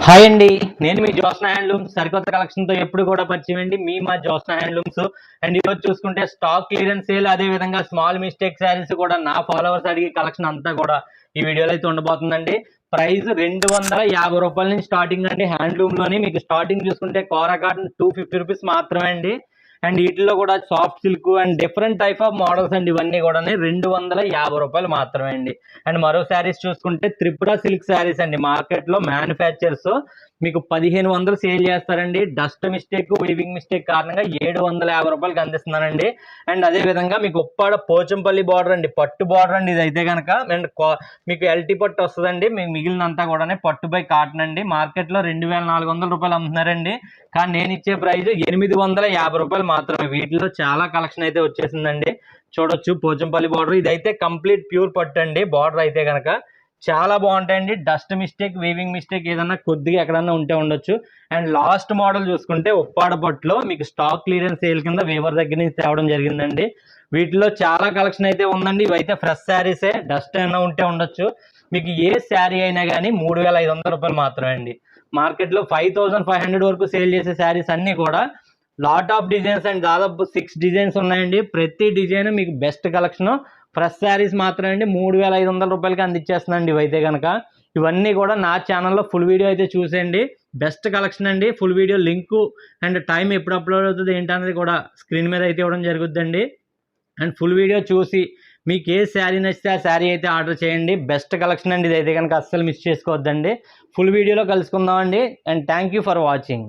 Hi అండి, నేను మీ Jyotsna handlooms సరికొత్త కలెక్షన్తో ఎప్పుడు కూడా పరిచయం అండి. మా జ్యోత్స్న హ్యాండ్లూమ్స్ అండ్ ఈరోజు చూసుకుంటే స్టాక్ క్లియరెన్స్ సేల్, అదే విధంగా స్మాల్ మిస్టేక్ శారీస్ కూడా నా ఫాలోవర్స్ అడిగే కలెక్షన్ అంతా కూడా ఈ వీడియోలో అయితే ఉండబోతుందండి. ప్రైస్ 250 రూపాయల నుంచి స్టార్టింగ్ అండి. హ్యాండ్లూమ్లోని మీకు స్టార్టింగ్ చూసుకుంటే కోరా కాటన్ 250 రూపీస్ మాత్రమే అండి. అండ్ వీటిలో కూడా soft silk and different type of models అండి. ఇవన్నీ కూడా 250 రూపాయలు మాత్రమే అండి. అండ్ మరో శారీస్ చూసుకుంటే త్రిపుర సిల్క్ శారీస్ అండి. మార్కెట్లో మ్యానుఫ్యాక్చర్స్ మీకు 1500 సేల్ చేస్తారండి. డస్ట్ మిస్టేక్, వీవింగ్ మిస్టేక్ కారణంగా 750 రూపాయలకి అందిస్తున్నానండి. అండ్ అదే విధంగా మీకు ఉప్పాడ పోచంపల్లి బార్డర్ అండి, పట్టు బార్డర్ అండి ఇది అయితే కనుక. అండ్ మీకు ఎల్టీ పట్టు వస్తుందండి. మీకు మిగిలినంతా కూడా పట్టు బై కాటన్ అండి. మార్కెట్లో 2400 రూపాయలు అమ్ముతున్నారండి. కానీ నేను ఇచ్చే ప్రైస్ 850 రూపాయలు మాత్రమే. వీటిలో చాలా కలెక్షన్ అయితే వచ్చేసిందండి. చూడొచ్చు పోచంపల్లి బార్డర్, ఇదైతే కంప్లీట్ ప్యూర్ పట్టు అండి. బార్డర్ అయితే కనుక చాలా బాగుంటాయండి. డస్ట్ మిస్టేక్, వీవింగ్ మిస్టేక్ ఏదన్నా కొద్దిగా ఎక్కడన్నా ఉంటే ఉండొచ్చు. అండ్ లాస్ట్ మోడల్ చూసుకుంటే ఉప్పాడ పట్టులో మీకు స్టాక్ క్లియరెన్స్ సేల్ కింద వీవర్ దగ్గర నుంచి తేవడం జరిగిందండి. వీటిలో చాలా కలెక్షన్ అయితే ఉందండి. ఇవైతే ఫ్రెష్ శారీసే, డస్ట్ ఏమైనా ఉంటే ఉండొచ్చు. మీకు ఏ శారీ అయినా కానీ 3500 రూపాయలు మాత్రమే అండి. మార్కెట్లో 5500 వరకు సేల్ చేసే శారీస్ అన్నీ కూడా లాట్ ఆఫ్ డిజైన్స్ అండ్ దాదాపు 6 డిజైన్స్ ఉన్నాయండి. ప్రతి డిజైన్ మీకు బెస్ట్ కలెక్షన్. ఫ్రెష్ శారీస్ మాత్రం అండి 3500 రూపాయలకి అందించేస్తున్నాండి. ఇవైతే కనుక ఇవన్నీ కూడా నా ఛానల్లో ఫుల్ వీడియో అయితే చూసేయండి. బెస్ట్ కలెక్షన్ అండి. Full video link and time ఎప్పుడు అప్లోడ్ అవుతుంది ఏంటనేది కూడా స్క్రీన్ మీద అయితే ఇవ్వడం జరుగుద్దండి. అండ్ ఫుల్ వీడియో చూసి మీకు ఏ శారీ నచ్చితే ఆ శారీ అయితే ఆర్డర్ చేయండి. బెస్ట్ కలెక్షన్ అండి. ఇదైతే కనుక అస్సలు మిస్ చేసుకోవద్దండి. ఫుల్ వీడియోలో కలుసుకుందామండి. And thank you for watching.